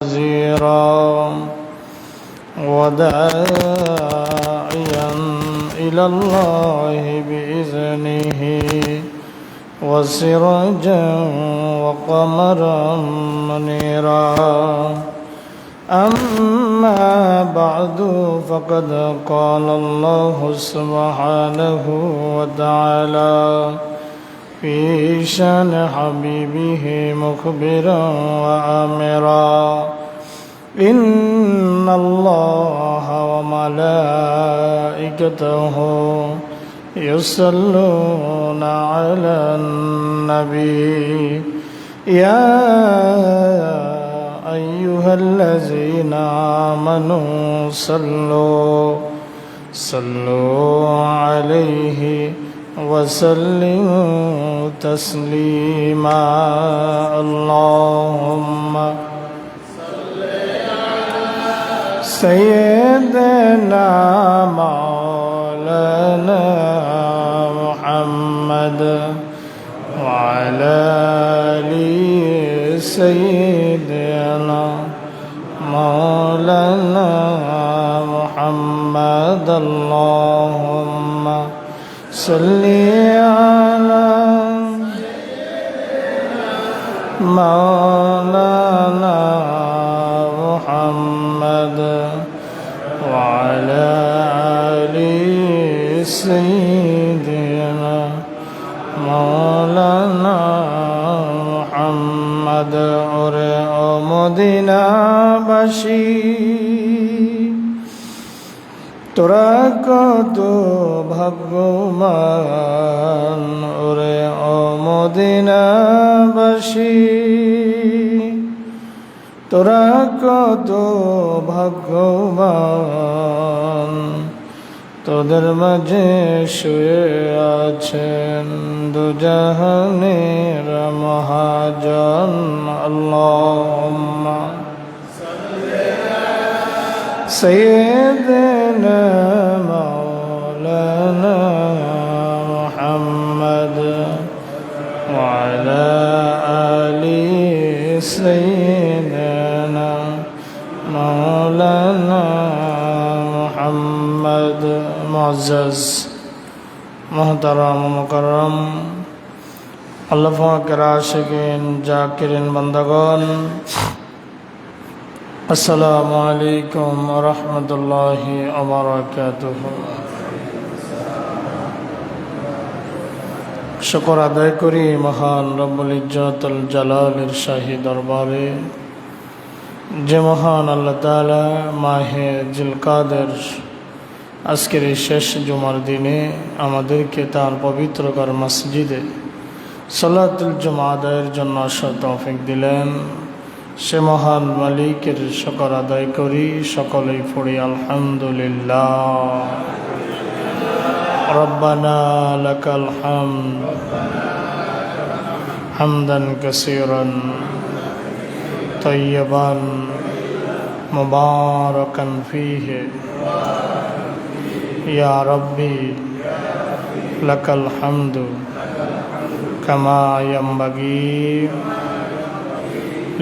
نذيرا وداعيا إلى الله بإذنه وسراجا وقمرا منيرا أما بعد فقد قال الله سبحانه وتعالى في شان حبيبه مخبرا وآمرا إن الله وملائكته يصلون على النبي يا أيها الذين آمنوا صلوا عليه وسلموا تسليما اللهم صل على سيدنا مولانا محمد وعلى آل سيدنا مولانا محمد اللهم صل على مولانا محمد وعلى آل سيدنا مولانا محمد اور مدینہ বাসী তোরা কত ভাগ্যবান ওরে ও মদিনাবাসী তোরা কত ভাগ্যবান তোদের মাঝে শুয়ে আছেন দুজাহানের মহাজন আল্লাহুম্মা سيدنا مولانا محمد وعلى آل سيدنا مولانا محمد معزز محترم مكرم আল্লাহ পাকের আশিকিন জাকিরিন বান্দাগণ আসসালামু আলাইকুম ওয়া রাহমাতুল্লাহি ওয়া বারাকাতুহু শুকর আদায় করি মহান রব্বুল ইজ্জতুল জালালের শাহী দরবারে যে মহান আল্লাহ তাআলা মাহে জিলকাদের আজকের এই শেষ জুমার দিনে আমাদেরকে তার পবিত্রকর মসজিদে সালাতুল জুমা আদায়ের জন্য তৌফিক দিলেন সে মহান মালিকের শুকর আদায় করি সকলেই পড়ি আলহামদুলিল্লাহ রব্বানা লাকাল হামদ হামদান কাসীরান তাইয়্যিবান মুবারাকান ফীহি ইয়া রাব্বি লাকাল হামদু কামা ইয়ানবাগী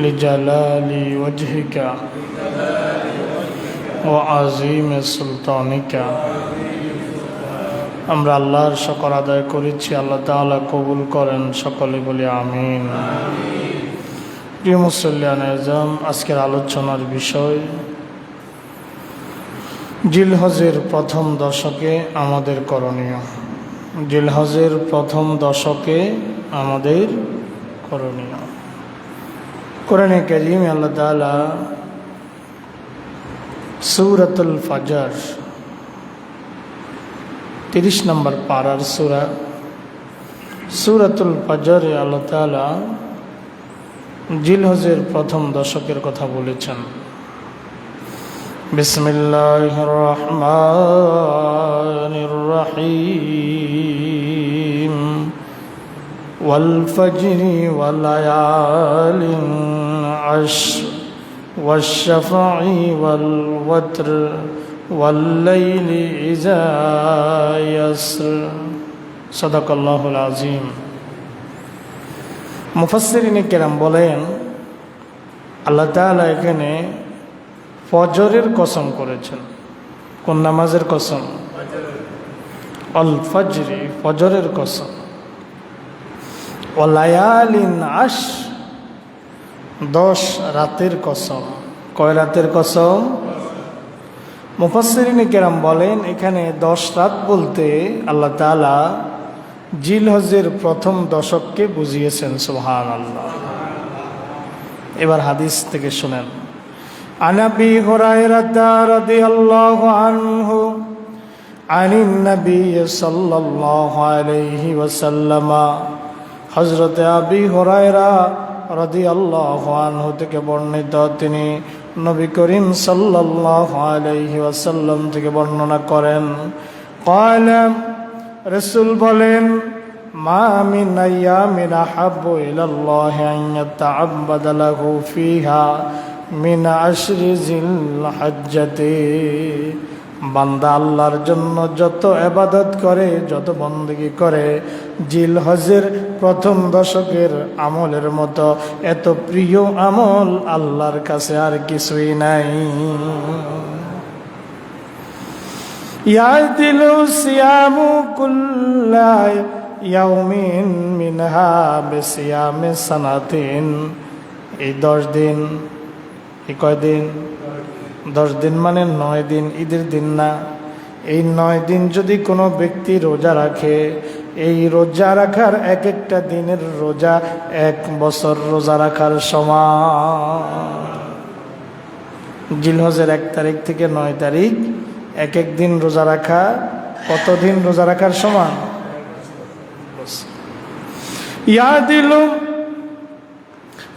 لجلال وجهك وعظيم سلطانك আমরা আল্লাহর শুকর আদায় করেছি আল্লাহ তাআলা কবুল করেন সকলে বলি আমিন প্রিয় মুসল্লিয়ান আযম আজকের আলোচনার বিষয় জিলহজের প্রথম দশকে আমাদের করণীয় জিলহজের প্রথম দশকে আমাদের করণীয় কোরআনে কারীমে আল্লাহ তাআলা সূরাতুল ফজর 30 নম্বর পারার সূরাতুল ফজরে আল্লাহ তাআলা জিলহজের প্রথম দশকের কথা বলেছেন বিসমিল্লাহির রহমানির রহিম والفجر وليال عشر والشفع والوتر والليل إذا يسر صدق الله العظيم মুফাসসিরিনে কেরাম বলেন আল্লাহ তাআলা এখানে ফজরের কসম করেছেন। কোন নামাজের কসম? আল ফজরি, ফজরের কসম। ওয়ালায়ালিন আশ, 10 রাতের কসম। কয় রাতের কসম? মুফাসসিরিনে কেরাম বলেন এখানে 10 রাত বলতে আল্লাহ তাআলা জিলহজের প্রথম দশককে বুঝিয়েছেন। সুবহানাল্লাহ। এবার হাদিস থেকে শুনেন। আন আবি হুরায়রা রাদিয়াল্লাহু আনহু আনিন নবী সাল্লাল্লাহু আলাইহি ওয়াসাল্লাম, হযরত আবি হুরায়রা রাদিয়াল্লাহু আনহু থেকে বর্ণিত, তিনি নবী করিম সাল্লাল্লাহু আলাইহি ওয়াসাল্লাম থেকে বর্ণনা করেন। ক্বালা, রাসূল বলেন, মা মিন আইয়ামিন আহাব্বু ইলাল্লাহি আন ইয়াতাআব্বাদা লাহু ফিহা মিন আশরি জিলহজ্জাতি। বান্দা আল্লাহর জন্য যত ইবাদত করে, যত বন্দেগী করে, জিলহজের প্রথম দশকের আমলের মতো এত প্রিয় আমল আল্লাহর কাছে আর কিছুই নাই। ইয়াদিলু সিয়ামু কুল্লা ইয়াউমিন মিনহা বিসিয়ামি সানাতিন। এই 10 দিন, এই কয়দিন? 10 দিন মানে 9 দিন, ঈদের দিন না। এই 9 দিন যদি কোনো ব্যক্তি রোজা রাখে, এই রোজা রাখার এক একটা দিনের রোজা 1 বছর রোজা রাখার সমান। জিলহজের 1 তারিখ থেকে 9 তারিখ এক এক দিন রোজা রাখা কতদিন রোজা রাখার সমান? ইয়াদিলু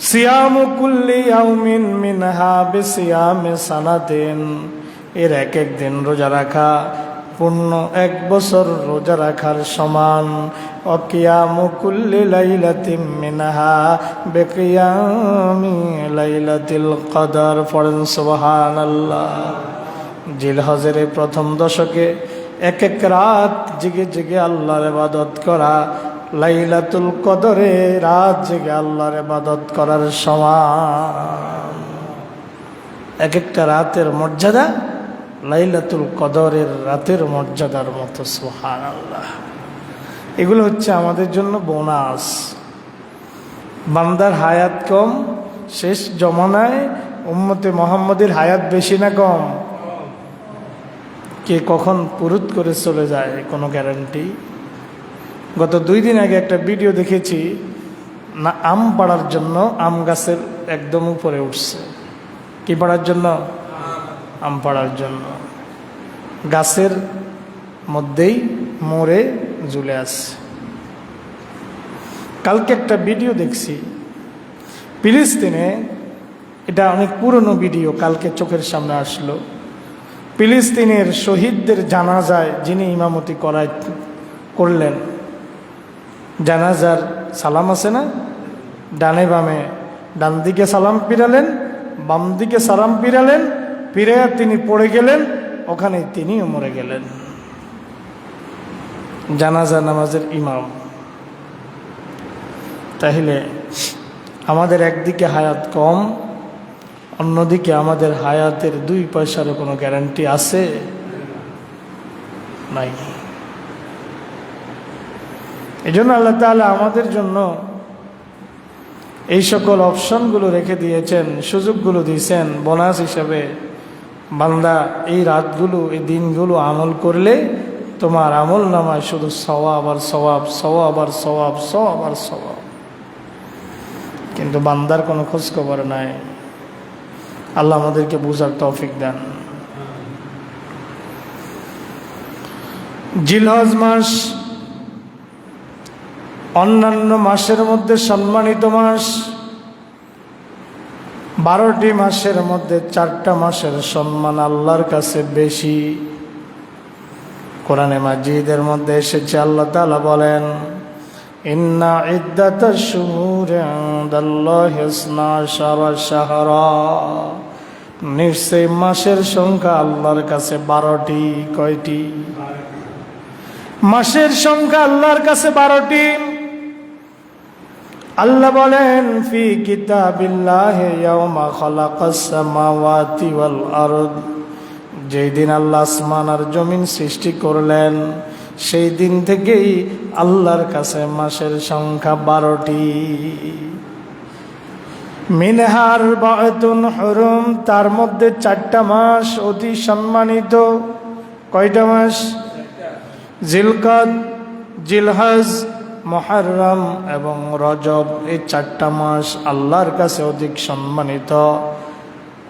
সিয়ামু কুল্লি ইয়াউমিন মিনহা বিসিয়ামি সানাতিন। এর এক এক দিন রোজা রাখা পূর্ণ 1 বছর রোজা রাখার সমান। ওয়া কিয়ামু কুল্লি লাইলাতিন মিনহা বিকিয়ামি লাইলাতিল কদর। পড়েন সুবহানাল্লাহ। জিলহজের প্রথম দশকে এক এক রাত জেগে জেগে আল্লাহর ইবাদত করা লাইলাতুল কদরে রাত জেগে আল্লাহর ইবাদত করার সমান। এক একটা রাতের মর্যাদা লাইলাতুল কদরের রাতের মর্যাদার মতো। সুবহানাল্লাহ। এগুলো হচ্ছে আমাদের জন্য বোনাস। বান্দার হায়াত কম, শেষ জমানায় উম্মতে মুহাম্মদের হায়াত বেশি না কম? কে কখন পুরুত করে চলে যায় কোনো গ্যারান্টি? গত 2 দিন আগে একটা ভিডিও দেখেছি, না আম পাড়ার জন্য আম গাছের একদম উপরে উঠছে। কি পাড়ার জন্য? আম পাড়ার জন্য। গাছের মধ্যেই মরে ঝুলে আছে। কালকে একটা ভিডিও দেখছি ফিলিস্তিনে, এটা অনেক পুরনো ভিডিও, কালকে চোখের সামনে আসলো। ফিলিস্তিনের শহীদদের জানাজায় যিনি ইমামতি করলেন, জানাজার সালাম আছে না, ডানে বামে, ডান দিকে সালাম ফিরালেন, বাম দিকে সালাম ফিরালেন, ফিরে তিনি পড়ে গেলেন, ওখানে তিনিও মরে গেলেন। জানাজা নামাজের ইমাম। তাহলে আমাদের একদিকে হায়াত কম, অন্যদিকে আমাদের হায়াতের 2 পয়সারও কোনো গ্যারান্টি আছে? নাই। এই জন্য আল্লাহ তাআলা আমাদের জন্য এই সকল অপশনগুলো রেখে দিয়েছেন, সুযোগগুলো দিয়েছেন বোনাস হিসাবে। বান্দা এই রাতগুলো, এই দিনগুলো আমল করলে তোমার আমল নামায় শুধু সওয়াব আর সওয়াব, সওয়াব আর সওয়াব, সওয়াব আর সওয়াব। কিন্তু বান্দার কোনো খোঁজ খবর নাই। আল্লাহ আমাদেরকে বুঝার তৌফিক দেন। জিলহজ মাস অন্যান্য মাসের মধ্যে সম্মানিত মাস। 12টি মাসের মধ্যে 4টা মাসের সম্মান আল্লাহর কাছে বেশি। কোরআনে মাজিদের মধ্যে এসেছে, আল্লাহ তাআলা বলেন, ইন্না ইদ্দাতাশ শুহুরি ইনদাল্লাহি 12 শাহরা। নিশ্চয় মাসের সংখ্যা আল্লাহর কাছে 12টি। কয়টি? মাসের সংখ্যা আল্লাহর কাছে 12টি। আল্লাহ বলেন ফি কিতাবিল্লাহি ইয়াউমা খালাকাস সামাওয়াতি ওয়াল আরদ, যেই দিন আল্লাহ আসমান আর জমিন সৃষ্টি করলেন সেই দিন থেকেই আল্লাহর কাছে মাসের সংখ্যা 12টি। মিনহার বাতুন হুরুম, তার মধ্যে 4টা মাস অতি সম্মানিত। কয়টা মাস? জিলকাদ, জিলহজ, মুহররম এবং রজব। এই 4টা মাস আল্লাহর কাছে অধিক সম্মানিত।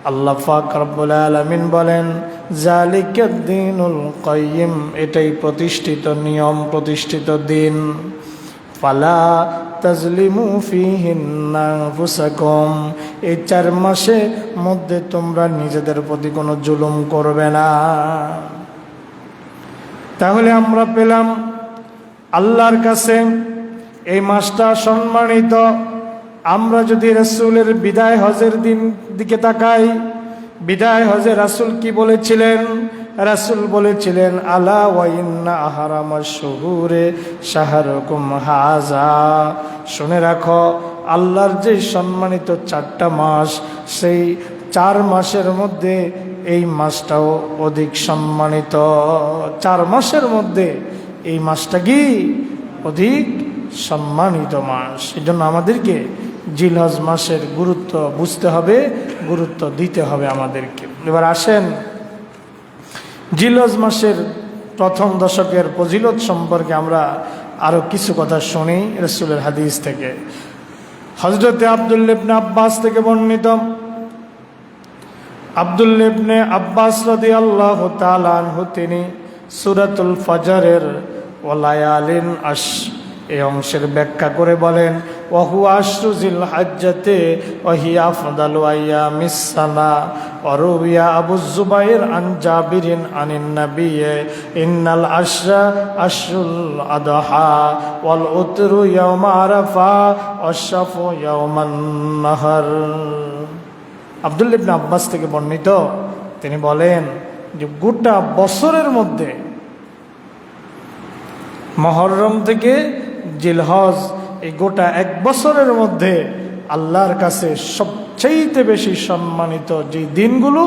আল্লাহ পাক রব্বুল আলামিন বলেন যালিকাদ দীনুল কাইয়্যিম, এটাই প্রতিষ্ঠিত নিয়ম, প্রতিষ্ঠিত দিন। ফালা তাজলিমু ফীহিন্না আনফুসাকুম, এই 4 মাসের মধ্যে তোমরা নিজেদের প্রতি কোনো জুলুম করবে না। তাহলে আমরা পেলাম আল্লাহর কাছে এই মাসটা সম্মানিত। আমরা যদি রাসূলের বিদায় হজের দিন দিকে তাকাই, বিদায় হজে রাসূল কি বলেছিলেন? রাসূল বলেছিলেন আলা ওয়া ইন্না আহরামাশ শুহুরে শাহরুকুম হাযা, শুনে রাখো আল্লাহর যে সম্মানিত 4টা মাস, সেই 4 মাসের মধ্যে এই মাসটাও অধিক সম্মানিত। 4 মাসের মধ্যে এই মাসটা কি অধিক সম্মানিত মাস। এই জন্য আমাদেরকে জিলহজ মাসের গুরুত্ব বুঝতে হবে, গুরুত্ব দিতে হবে আমাদেরকে। এবার আসেন জিলহজ মাসের প্রথম দশকের ফজিলত সম্পর্কে আমরা আরো কিছু কথা শুনি রাসূলের হাদিস থেকে। হযরতে আব্দুল্লাহ ইবনে আব্বাস থেকে বর্ণিত, আব্দুল্লাহ ইবনে আব্বাস রাদিয়াল্লাহু তাআলা আনহু তিনি সূরাতুল ফজরের ওয়ালায়ালিন আশ এই অংশের ব্যাখ্যা করে বলেন ওয়াহু আশরু জিলহজ্জাতে ওয়াহিয়া আফদালু আইয়ামিস সানা ওয়ারুবিয়া আবু যুবাইর আন জাবিরিন আনিন নবিয়্যি ইন্নাল আশরা আশরুল আদহা ওয়াল উতরু ইয়াউমা আরাফা ওয়াশফু ইয়াউমান নাহর। আব্দুল্লাহ ইবনে আব্বাস থেকে বর্ণিত, তিনি বলেন যে গোটা বছরের মধ্যে মুহররম থেকে জিলহজ এই গোটা 1 বছরের মধ্যে আল্লাহর কাছে সবচেয়ে বেশি সম্মানিত যে দিনগুলো,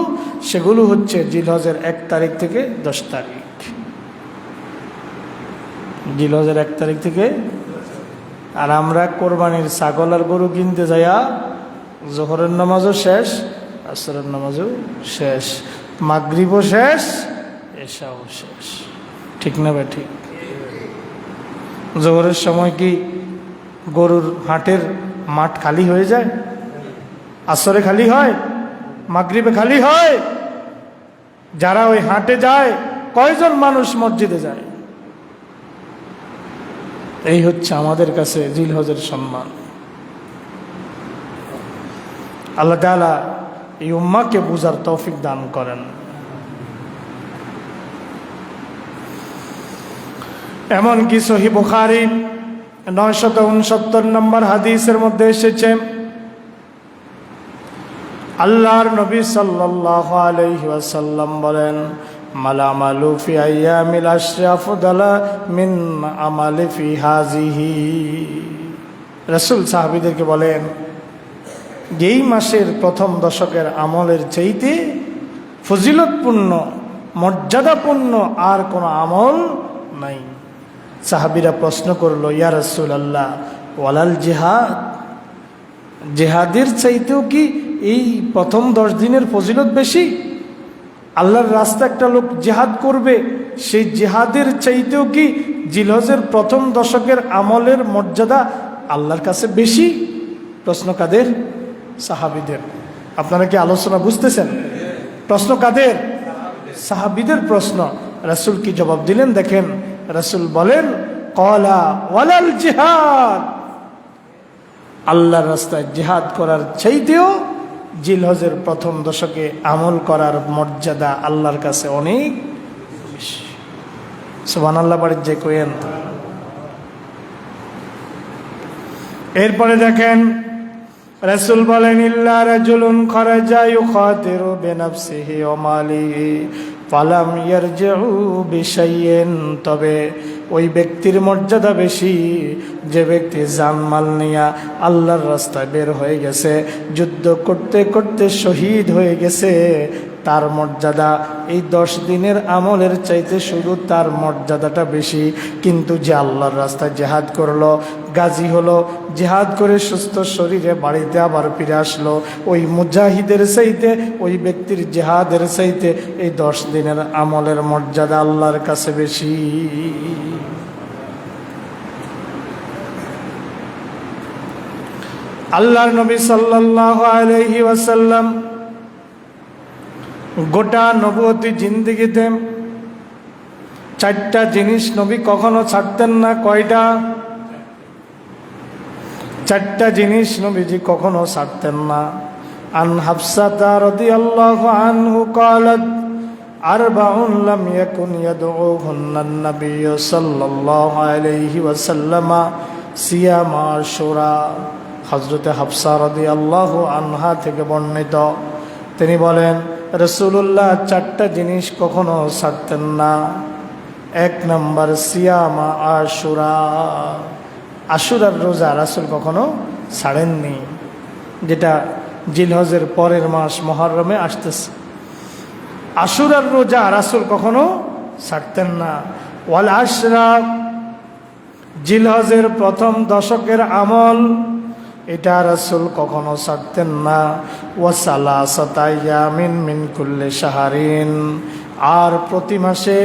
সেগুলো হচ্ছে জিলহজের 1 তারিখ থেকে 10 তারিখ। জিলহজের 1 তারিখ থেকে। আর আমরা কোরবানির ছাগল আর গরু কিনতে যাইয়া জোহরের নামাজও শেষ, আসরের নামাজও শেষ, মাগরিবও শেষ, এশাও শেষ। ঠিক না ভাই? ঠিক। জোহরের সময় কি গরুর হাটের মাঠ খালি হয়ে যায়? আসরে খালি হয়? মাগরিবে খালি হয়? যারা ওই হাটে যায়, কয়জন মানুষ মসজিদে যায়? এই হচ্ছে আমাদের কাছে জিলহজের সম্মান। আল্লাহ তাআলা এই উম্মাহকে বুঝার তৌফিক দান করেন। এমনকি সহিহ বুখারী 969 নম্বর হাদিসের মধ্যে এসেছে আল্লাহর নবী সাল্লাল্লাহু আলাইহি ওয়াসাল্লাম বলেন মালামালু ফি আইয়ামিল আশরি আফদালা মিন আমালি ফি হাযিহি। রাসূল সাহাবীদেরকে বলেন যেই মাসের প্রথম দশকের আমলের চাইতে ফজিলতপূর্ণ, মর্যাদাপূর্ণ আর কোনো আমল নাই। সাহাবীরা প্রশ্ন করলো ইয়া রাসূলুল্লাহ ওয়ালাল জিহাদ, জিহাদের চাইতেও কি এই প্রথম 10 দিনের ফজিলত বেশি? আল্লাহর রাস্তা একটা লোক জিহাদ করবে, সেই জিহাদের চাইতেও কি জিলহজের প্রথম দশকের আমলের মর্যাদা আল্লাহর কাছে বেশি? প্রশ্ন কাদের? সাহাবীদের। আপনারা কি আলোচনা বুঝতেছেন? প্রশ্ন কাদের? সাহাবীদের প্রশ্ন। রাসূল কি জবাব দিলেন দেখেন, রাসূল বলেন ক্বালা ওয়ালাল জিহাদ, আল্লাহর রাস্তায় জিহাদ করার চাইতেও জিলহজের প্রথম দশকে আমল করার মর্যাদা আল্লাহর কাছে অনেক বেশি। সুবহানাল্লাহ বাড়ির যে কইেন। এরপরে দেখেন রাসূল বলেন ইল্লা রাজুলুন খারাজা ইউখাতিরু বিনাফসিহি ওয়া মালিহি ফালাম ইয়ারজিউ বিশাইইন, তবে ওই ব্যক্তির মর্যাদা বেশি যে ব্যক্তি জানমাল নিয়া আল্লাহর রাস্তায় বের হয়ে গেছে, যুদ্ধ করতে করতে শহীদ হয়ে গেছে। তার মর্যাদা এই 10 দিনের আমলের চাইতে শুধু তার মর্যাদাটা বেশি। কিন্তু যে আল্লাহর রাস্তায় জেহাদ করলো, গাজী হলো, জেহাদ করে সুস্থ শরীরে বাড়িতে আবার ফিরে আসলো, ওই মুজাহিদের চাইতে, ওই ব্যক্তির জেহাদের চাইতে এই 10 দিনের আমলের মর্যাদা আল্লাহর কাছে বেশি। আল্লাহর নবী সাল্লাল্লাহু আলাইহি ওয়াসাল্লাম গোটা নবুয়তি জিন্দেগিতে 4টা জিনিস নবী কখনো ছাড়তেন না। কয়টা? 4টা জিনিস নবীজি কখনো ছাড়তেন না। আন হাফসাতা রাদিয়াল্লাহু আনহু ক্বালাত আরবাউন লাম ইয়াকুন ইয়াদউহুন্না আন-নাবিয়্যু সাল্লাল্লাহু আলাইহি ওয়াসাল্লাম সিয়াম আশুরা। হযরতে হাফসা রাদিয়াল্লাহু আনহা থেকে বর্ণিত, তিনি বলেন রাসূলুল্লাহ 4টা জিনিস কখনো ছাড়তেন না। 1 নম্বর সিয়াম আশুরা, আশুরার রোজা রাসূল কখনো ছাড়েননি, যেটা জিলহজের পরের মাস মুহররমে আসতেছে। আশুরার রোজা রাসূল কখনো ছাড়তেন না। ওয়াল আশরা, জিলহজের প্রথম দশকের আমল, এটা রাসূল কখনো ছাড়তেন না। ওয়াসালাসাতা ইয়ামিন মিন কুল্লি শাহরিন, আর প্রতি মাসে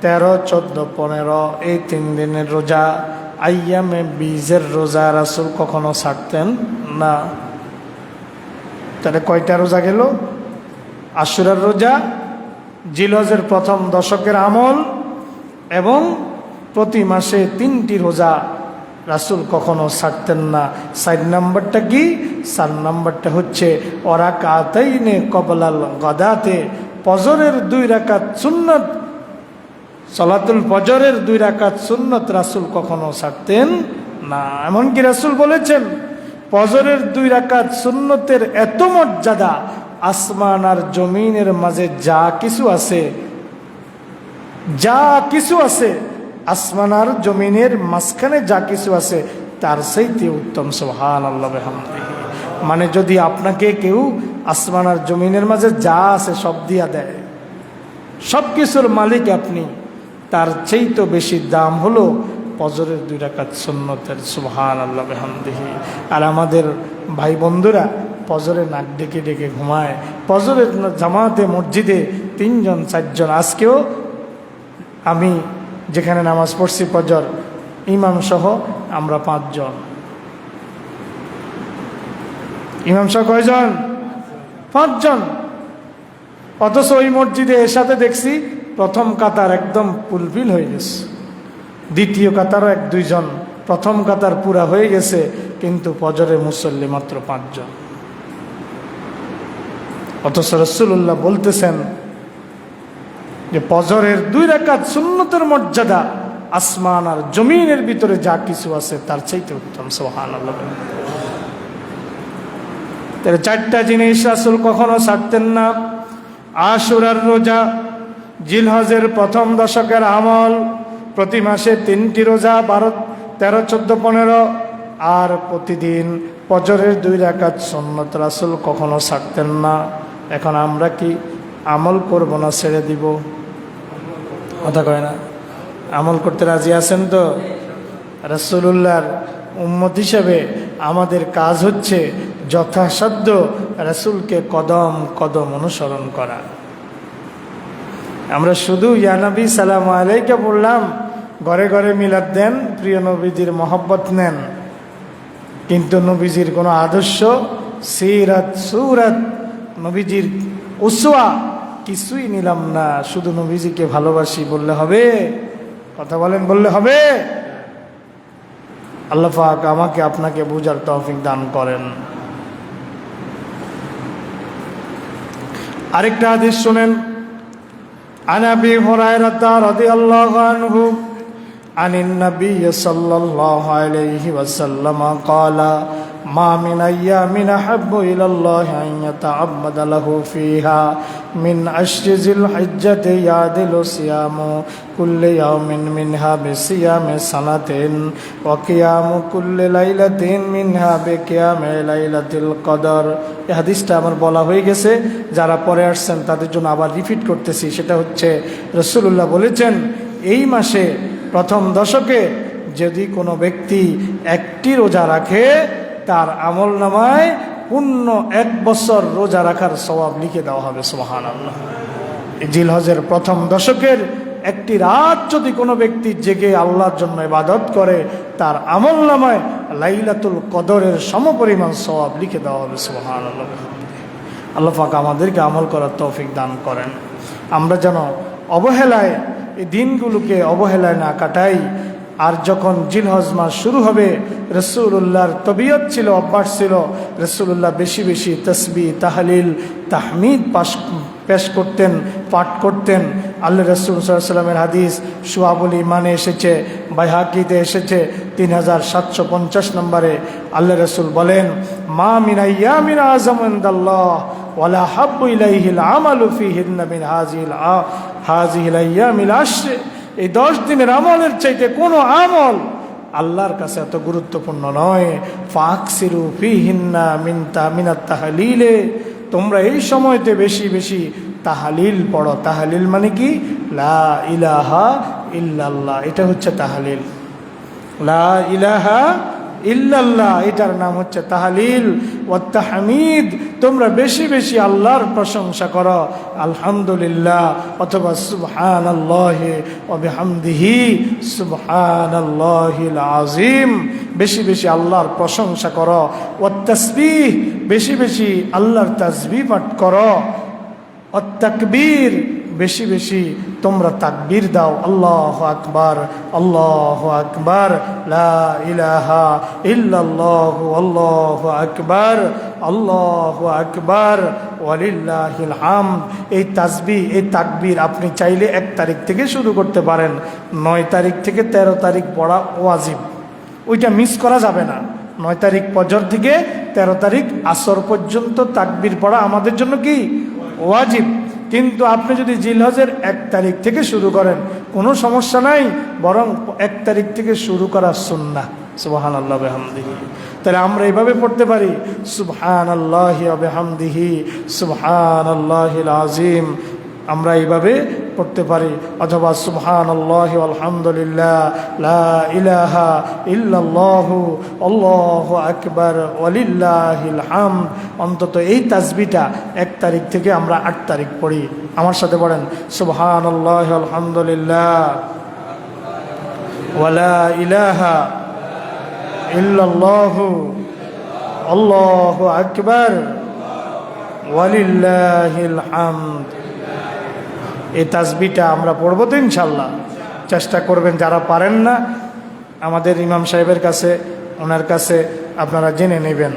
13, 14, 15 এই 3 দিনের রোজা, আইয়ামে বীজের রোজা রাসূল কখনো ছাড়তেন না। তাহলে কয়টা রোজা গেল? আশুরার রোজা, জিলহজের প্রথম দশকের আমল এবং প্রতি মাসে 3টি রোজা রাসূল কখনো ছাড়তেন না। 4 নম্বরটা কি? 4 নম্বরটা হচ্ছে ওয়ারাকাতাইনে ক্বাবলাল গাদাতে, ফজরের 2 রাকাত সুন্নত, সালাতুল ফজরের 2 রাকাত সুন্নত রাসূল কখনো ছাড়তেন না। এমনকি রাসূল বলেছেন ফজরের 2 রাকাত সুন্নতের এত মর্যাদা, আসমান আর জমিনের মাঝে যা কিছু আছে, যা কিছু আছে, আসমান আর জমিনের মাঝখানে যা কিছু আছে তার চাইতে উত্তম। সুবহানাল্লাহ বিহামদিহি। মানে যদি আপনাকে কেউ আসমান আর জমিনের মাঝে যা আছে সব দিয়া দেয়, সব কিছুর মালিক আপনি, তার চাইতে বেশি দাম হলো ফজরের 2 রাকাত সুন্নতের। সুবহানাল্লাহ বিহামদিহি। আর আমাদের ভাই বন্ধুরা ফজরে নাক ডেকে ডেকে ঘুমায়, ফজরের জামাতে মসজিদে 3 জন 4 জন, আজকেও আমি যেখানে নামাজ পড়ছি ফজর, ইমাম সহ আমরা 5 জন। ইমাম সহ কয়জন? 5 জন। অথচ ওই মসজিদে এসাতে দেখছি প্রথম কাতার একদম ফুলফিল হয়ে গেছে, দ্বিতীয় কাতারও 1-2 জন, প্রথম কাতার পুরা হয়ে গেছে, কিন্তু ফজরে মুসল্লি মাত্র 5 জন। অথচ রাসূলুল্লাহ বলতেছেন যে ফজরের 2 রাকাত সুন্নতের মর্যাদা আসমান আর জমিনের ভিতরে যা কিছু আছে তার চাইতে উত্তম। সুবহানাল্লাহ। তাহলে 4টা জিনিস রাসূল কখনো ছাড়তেন না। আশুরার রোজা, জিলহজের প্রথম দশকের আমল, প্রতি মাসে 3টি রোজা, 12, 13, 14, 15, আর প্রতিদিন ফজরের 2 রাকাত সুন্নত রাসূল কখনো ছাড়তেন না। এখন আমরা কি আমল করব না ছেড়ে দিব? কথা কয় না? আমল করতে রাজি আছেন তো? রাসূলুল্লাহর উম্মত হিসেবে আমাদের কাজ হচ্ছে যথাসাধ্য রাসূলকে কদম কদম অনুসরণ করা। আমরা শুধু ইয়া নবী সালাম আলাইকা বললাম, ঘরে ঘরে মিলাদ দেন, প্রিয় নবীজির মহব্বত নেন, কিন্তু নবীজির কোনো আদর্শ, সিরাত, সুরাত, নবীজির উসওয়া কিছুই নিলাম না। শুধু নবীজিকে ভালোবাসি বললে হবে? কথা বলেন, বললে হবে? আল্লাহ পাক আমাকে আপনাকে বুঝার তৌফিক দান করেন। আরেকটা হাদিস শুনেন। আন আবি হুরায়রা রাদিয়াল্লাহু আনহু আনিন নবী সাল্লাল্লাহু আলাইহি ওয়াসাল্লাম ক্বালা মা মিন আইয়ামিন আহাব্বু ইলাল্লাহি আন ইয়াতাআব্বাদা লাহু ফিহা মিন আশরি জিল হিজ্জাতি ইয়াদিলু সিয়ামু কুল্লি ইয়াউমিন মিনহা বিসিয়ামি সানাতিন ওয়া কিয়ামু কুল্লি লাইলাতিন মিনহা বিকিয়ামি লাইলাতিল কদর। এই হাদিসটা আমার বলা হয়ে গেছে, যারা পরে আসছেন তাদের জন্য আবার রিপিট করতেছি। সেটা হচ্ছে রাসূলুল্লাহ বলেছেন, এই মাসে প্রথম দশকে যদি কোনো ব্যক্তি একটি রোজা রাখে, তার আমল নামায় পূর্ণ 1 বছর রোজা রাখার সওয়াব লিখে দেওয়া হবে। সুবহানাল্লাহ। জিলহজের প্রথম দশকের একটি রাত যদি কোনো ব্যক্তি জেগে আল্লাহর জন্য ইবাদত করে, তার আমল নামায় লাইলাতুল কদরের সমপরিমাণ সওয়াব লিখে দেওয়া হবে। সুবহানাল্লাহ। আল্লাহ পাক আমাদেরকে আমল করার তৌফিক দান করেন। আমরা যেন অবহেলায় এই দিনগুলোকে অবহেলায় না কাটাই। আর যখন জিলহজ মাস শুরু হবে, রাসূলুল্লাহর তবিয়ত ছিল, অভ্যাস ছিল, রাসূলুল্লাহ বেশি বেশি তাসবিহ, তাহলিল, তাহমিদ পেশ করতেন, পাঠ করতেন। আল্লাহ রাসূল সাল্লাল্লাহু আলাইহি ওয়াসাল্লামের হাদিস শুআবুল ঈমানে এসেছে, বাইহাকিতে এসেছে 3750 নম্বরে। আল্লাহ রাসূল বলেন, মা মিন আইয়ামিন আযামু ইনদাল্লাহ ওয়ালা হাব্বু ইলাইহিল আমালু ফীহিন্না মিন হাযিহিল আইয়ামিল আশর। এই 10 দিনের আমলের চাইতে কোনো আমল আল্লাহর কাছে এত গুরুত্বপূর্ণ নয়। ফাকসিরু ফীহিন্না মিনাত তাহলিলে, তোমরা এই সময়তে বেশি বেশি তাহলিল পড়ো। তাহলিল মানে কি? লা ইলাহা ইল্লাল্লাহ, এটা হচ্ছে তাহলিল। লা ইলাহা ইল্লাল্লাহ, এটার নাম হচ্ছে তাহলিল। ওয়া তাহমিদ, তোমরা বেশি বেশি আল্লাহর প্রশংসা করো, আলহামদুলিল্লাহ অথবা সুবহানাল্লাহি ওয়া বিহামদিহি সুবহানাল্লাহিল আযীম। বেশি বেশি আল্লাহর প্রশংসা করো। ওয়া তাসবিহ, বেশি বেশি আল্লাহর তাসবিহ পাঠ করো। ওয়া তাকবীর, বেশি বেশি তোমরা তাকবীর দাও। আল্লাহু আকবার, আল্লাহু আকবার, লা ইলাহা ইল্লাল্লাহু আল্লাহু আকবার, আল্লাহু আকবার, ওয়ালিল্লাহিল হামদ। এই তাসবিহ, এই তাকবীর আপনি চাইলে 1 তারিখ থেকে শুরু করতে পারেন। 9 তারিখ থেকে 13 তারিখ পড়া ওয়াজিব, ওইটা মিস করা যাবে না। 9 তারিখ ফজর থেকে 13 তারিখ আসর পর্যন্ত তাকবীর পড়া আমাদের জন্য কি? ওয়াজিব। কিন্তু আপনি যদি জিলহজের 1 তারিখ থেকে শুরু করেন, কোনো সমস্যা নাই, বরং 1 তারিখ থেকে শুরু করা সুন্নাহ। সুবহানাল্লাহি ওয়া বিহামদিহি। তাহলে আমরা এইভাবে পড়তে পারি, সুবহানাল্লাহি ওয়া বিহামদিহি সুবহানাল্লাহিল আযীম, আমরা এইভাবে পড়তে পারি। অথবা সুবহানাল্লাহি আলহামদুলিল্লাহ লা ইলাহা ইল্লাল্লাহু আল্লাহু আকবার ওয়ালিল্লাহিল হামদ। অন্তত এই তাসবিহটা 1 তারিখ থেকে আমরা 8 তারিখ পড়ি। আমার সাথে পড়েন, সুবহানাল্লাহি আলহামদুলিল্লাহ ওয়া লা ইলাহা ইল্লাল্লাহু আল্লাহু আকবার ওয়ালিল্লাহিল হামদ। এই তাসবিহটা আমরা পড়ব তো ইনশাল্লাহ। চেষ্টা করবেন, যারা পারেন না আমাদের ইমাম সাহেবের কাছে, ওনার কাছে আপনারা জেনে নেবেন।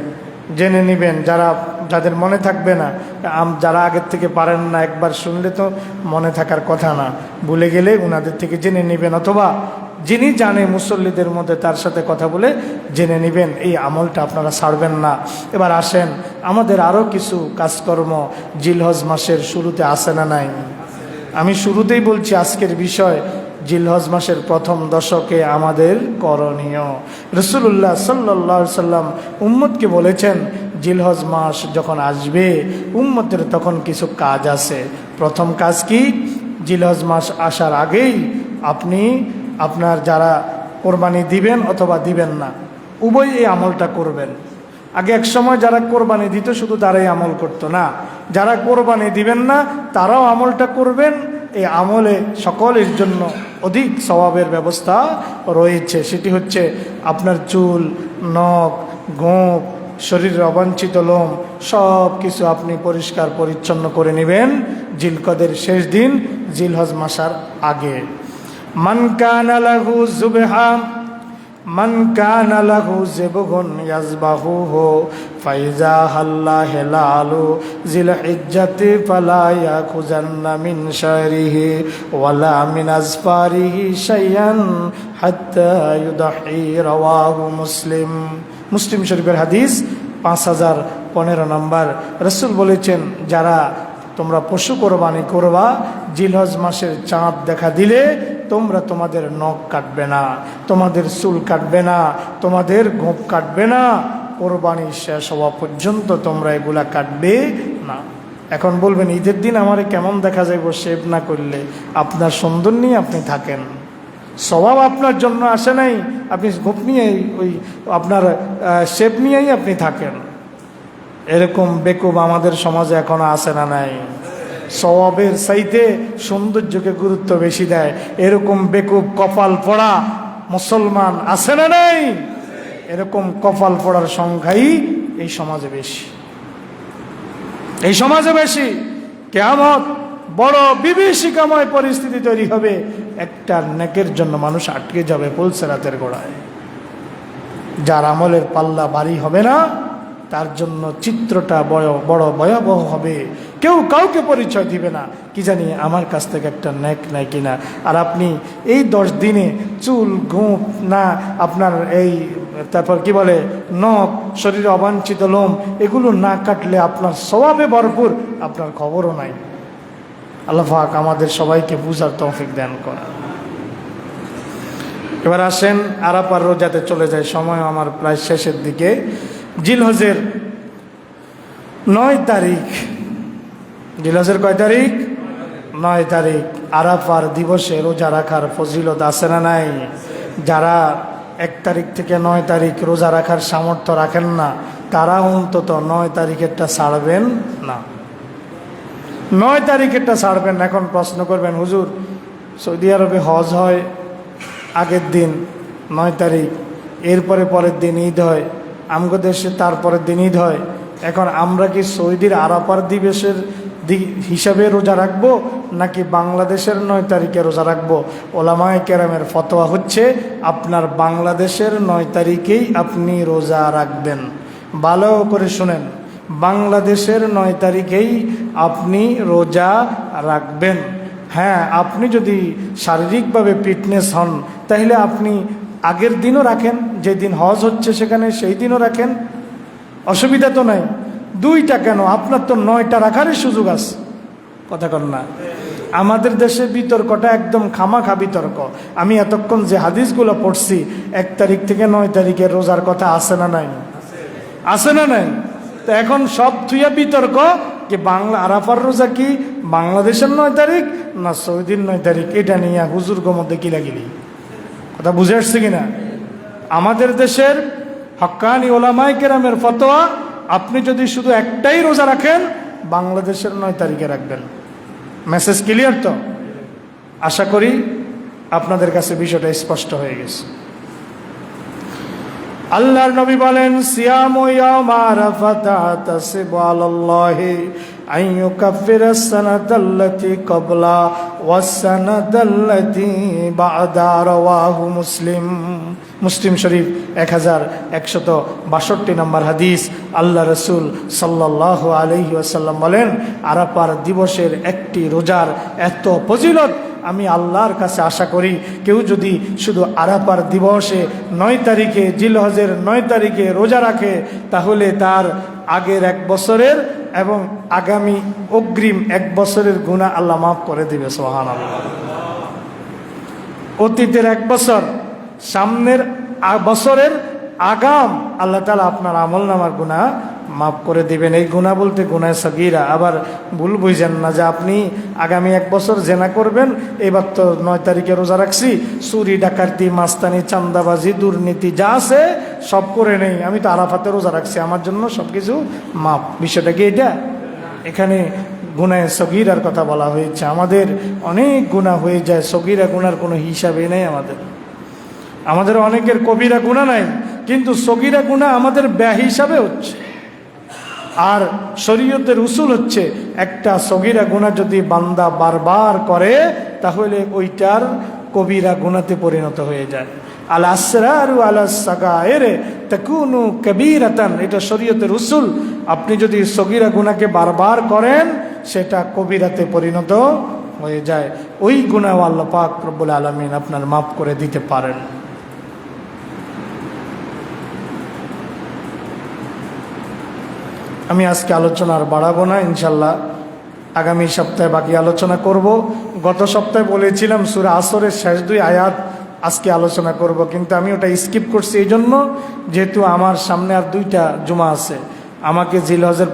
যাদের মনে থাকবে না, যারা আগের থেকে পারেন না, একবার শুনলে তো মনে থাকার কথা না, ভুলে গেলে ওনাদের থেকে জেনে নেবেন, অথবা যিনি জানে মুসল্লিদের মধ্যে তার সাথে কথা বলে জেনে নেবেন। এই আমলটা আপনারা ছাড়বেন না। এবার আসেন, আমাদের আরও কিছু কাজকর্ম জিলহজ মাসের শুরুতে আসে না নাই? আমি শুরুতেই বলছি আজকের বিষয়, জিলহজ মাসের প্রথম দশকে আমাদের করণীয়। রাসূলুল্লাহ সাল্লাল্লাহু আলাইহি সাল্লাম উম্মতকে বলেছেন, জিলহজ মাস যখন আসবে উম্মতের তখন কিছু কাজ আছে। প্রথম কাজ কি? জিলহজ মাস আসার আগেই আপনি আপনার যারা কোরবানি দিবেন অথবা দিবেন না, উভয় এই আমলটা করবেন। আগে এক সময় যারা কোরবানি দিত শুধু তারাই আমল করতো না, যারা কোরবানি দিবেন না তারাও আমলটা করবেন। এই আমলে সকলের জন্য অধিক সওয়াবের ব্যবস্থা রয়েছে। সেটি হচ্ছে আপনার চুল, নখ, গোঁফ, শরীরের অবাঞ্ছিত লোম সব কিছু আপনি পরিষ্কার পরিচ্ছন্ন করে নেবেন জিলকদের শেষ দিন, জিলহজ মাসার আগে। মান কানা লাহু যুবহা মান কানা লাহু যিবগুন ইয়াযবাহুহু ফাইজা হাল্লা হিলালু জিল হিজ্জাতি ফালা ইয়াখুযান্না মিন শারিহি ওয়ালা মিন আজফারিহি শাইয়ান হাত্তা ইউদাহি। রাওয়াহু মুসলিম। মুসলিম শরীফের হাদিস 5015 নম্বর। রাসূল বলেছেন, যারা তোমরা পশু কোরবানি করবা, জিলহজ মাসের চাঁদ দেখা দিলে তোমরা তোমাদের নখ কাটবে না, তোমাদের চুল কাটবে না, তোমাদের গোঁফ কাটবে না, কোরবানি শেষ হওয়া পর্যন্ত তোমরা এগুলা কাটবে না। এখন বলবেন ঈদের দিন আমারে কেমন দেখা যাইব শেভ না করলে? আপনার সুন্দর নিয়ে আপনি থাকেন, স্বভাব আপনার জন্য আসে নাই, আপনি গোপ নিয়েই ওই আপনার শেভ নিয়েই আপনি থাকেন। এরকম বেকুব আমাদের সমাজে এখনো আসে না নাই? স্বভাবের চাইতে সৌন্দর্যকে গুরুত্ব বেশি দেয়, এরকম বেকুব কপাল পড়া মুসলমান আছে না নাই? এরকম কপাল পড়ার সংখ্যাই এই সমাজে বেশি, এই সমাজে বেশি। কিয়ামত বড় বিভীষিকাময় পরিস্থিতি তৈরি হবে, একটা নেকের জন্য মানুষ আটকে যাবে পুলসেরাতের গোড়ায়। যার আমলের পাল্লা ভারী হবে না তার জন্য চিত্রটা বড় ভয়াবহ হবে। কেউ কাউকে পরিচয় দিবে না, কি জানি আমার কাছ থেকে একটা নেক নাই কিনা। আর আপনি এই 10 দিনে চুল গোঁফ না, আপনার এই তারপর কি বলে নখ, শরীরে অবাঞ্ছিত লোম, এগুলো না কাটলে আপনার স্বভাবে ভরপুর, আপনার খবরও নাই। আল্লাহ পাক আমাদের সবাইকে বুঝার তৌফিক দান করেন। এবার আসেন আরাফার রোজাতে চলে যায়, সময় আমার প্রায় শেষের দিকে। জিলহজের 9 তারিখ, জিলহজের কয় তারিখ? 9 তারিখ আরাফার দিবসে রোজা রাখার ফজিলত আছে না নাই? যারা 1 তারিখ থেকে 9 তারিখ রোজা রাখার সামর্থ্য রাখেন না, তারা অন্তত 9 তারিখেরটা ছাড়বেন না, 9 তারিখেরটা ছাড়বেন না। এখন প্রশ্ন করবেন, হুজুর সৌদি আরবে হজ হয় আগের দিন 9 তারিখ, এরপরে পরের দিন ঈদ হয়, আমগো দেশে তারপরের দিন ঈদ হয়, এখন আমরা কি সৌদির আরাফার দিবসের হিসাবে রোজা রাখবো নাকি বাংলাদেশের 9 তারিখে রোজা রাখবো? ওলামায়ে কেরামের ফতোয়া হচ্ছে আপনার বাংলাদেশের 9 তারিখেই আপনি রোজা রাখবেন। ভালো করে শুনেন, বাংলাদেশের 9 তারিখেই আপনি রোজা রাখবেন। হ্যাঁ, আপনি যদি শারীরিকভাবে ফিটনেস হন তাহলে আপনি আগের দিনও রাখেন, যেদিন হজ হচ্ছে সেখানে সেই দিনও রাখেন, অসুবিধা তো নাই। 2টা কেন? আপনার তো 9টা রাখারই সুযোগ আছে, কথা কন না? আমাদের দেশে বিতর্কটা একদম খামাখা বিতর্ক। আমি এতক্ষণ যে হাদিসগুলো পড়ছি 1 তারিখ থেকে 9 তারিখে রোজার কথা আছে না নাই? আছে না নাই? তো এখন সব থুইয়া বিতর্ক যে আরাফার রোজা কি বাংলাদেশের 9 তারিখ না সৌদির 9 তারিখ, এটা নিয়ে হুজুরগো মধ্যে কিলাকিলি। কথা বুঝে আসছে কিনা? আমাদের দেশের হক্কানি ওলামায়ে কেরামের ফতোয়া, আপনি যদি শুধু একটাই রোজা রাখেন বাংলাদেশের 9 তারিখে রাখবেন। মেসেজ ক্লিয়ার তো? আশা করি আপনাদের কাছে বিষয়টা স্পষ্ট হয়ে গেছে। আল্লাহর নবী বলেন, সিয়ামু ইয়াউম আরাফাতা তাসিবু আলাল্লাহি আন ইউকাফিরাস সানাতাল্লাতী ক্বাবলা ওয়াস সানাতাল্লাতী বা'দা। রাওয়াহু মুসলিম। মুসলিম শরীফ 1162 নম্বর হাদিস। আল্লাহ রসুল সাল্লাল্লাহু আলাইহি ওয়াসাল্লাম বলেন, আরাফার দিবসের একটি রোজার এত ফজিলত, আমি আল্লাহর কাছে আশা করি কেউ যদি শুধু আরাফার দিবসে 9 তারিখে জিলহজের 9 তারিখে রোজা রাখে তাহলে তার আগের 1 বছরের এবং আগামী অগ্রিম 1 বছরের গুনাহ আল্লাহ মাফ করে দিবে। সুবহানাল্লাহ। অতীতের 1 বছর, সামনের বছরের আগাম আল্লাহ তাআলা আপনার আমলনামার গুনাহ মাফ করে দিবেন। এই গুনাহ বলতে গুনাহ সগীরা। আবার ভুল বুঝেন না যে আপনি আগামী 1 বছর জেনা করবেন, এবার তো 9 তারিখে রোজা রাখছি, চুরি ডাকাতি মাস্তানি চান্দাবাজি দুর্নীতি যা আছে সব করে নেই, আমি তো আরাফাতে রোজা রাখছি, আমার জন্য সব কিছু মাফ। বিষয়টা কি এটা? এখানে গুনাহ সগীরার কথা বলা হয়েছে। আমাদের অনেক গুনাহ হয়ে যায়, সগীরা গুনার কোনো হিসাবই নেই। আমাদের অনেকের কবিরা গুনাহ নাই, কিন্তু সগীরা গুনাহ আমাদের ব্যয় হিসাবে হচ্ছে। আর শরীয়তের উসুল হচ্ছে, একটা সগীরা গুনাহ যদি বান্দা বারবার করে তাহলে ওইটার কবিরা গুনাতে পরিণত হয়ে যায়। আল আসরারু আলাস সাগায়ের তাকুনু কবীরাতান, এটা শরীয়তের উসুল। আপনি যদি সগীরা গুনাহকে বারবার করেন সেটা কবিরাতে পরিণত হয়ে যায়। ওই গুনাহ আল্লাহ পাক রব্বুল আলামিন আপনার মাফ করে দিতে পারেন। আমি আজকে আলোচনা আর বাড়াবো না, ইনশাল্লাহ আগামী সপ্তাহে বাকি আলোচনা করব। গত সপ্তাহে বলেছিলাম সূরা আসরের শেষ 2 আয়াত আজকে আলোচনা করব, কিন্তু আমি ওটা স্কিপ করছি এই জন্য, যেহেতু আমার সামনে আর 2টা জুমা আছে। আমাকে জিলহজের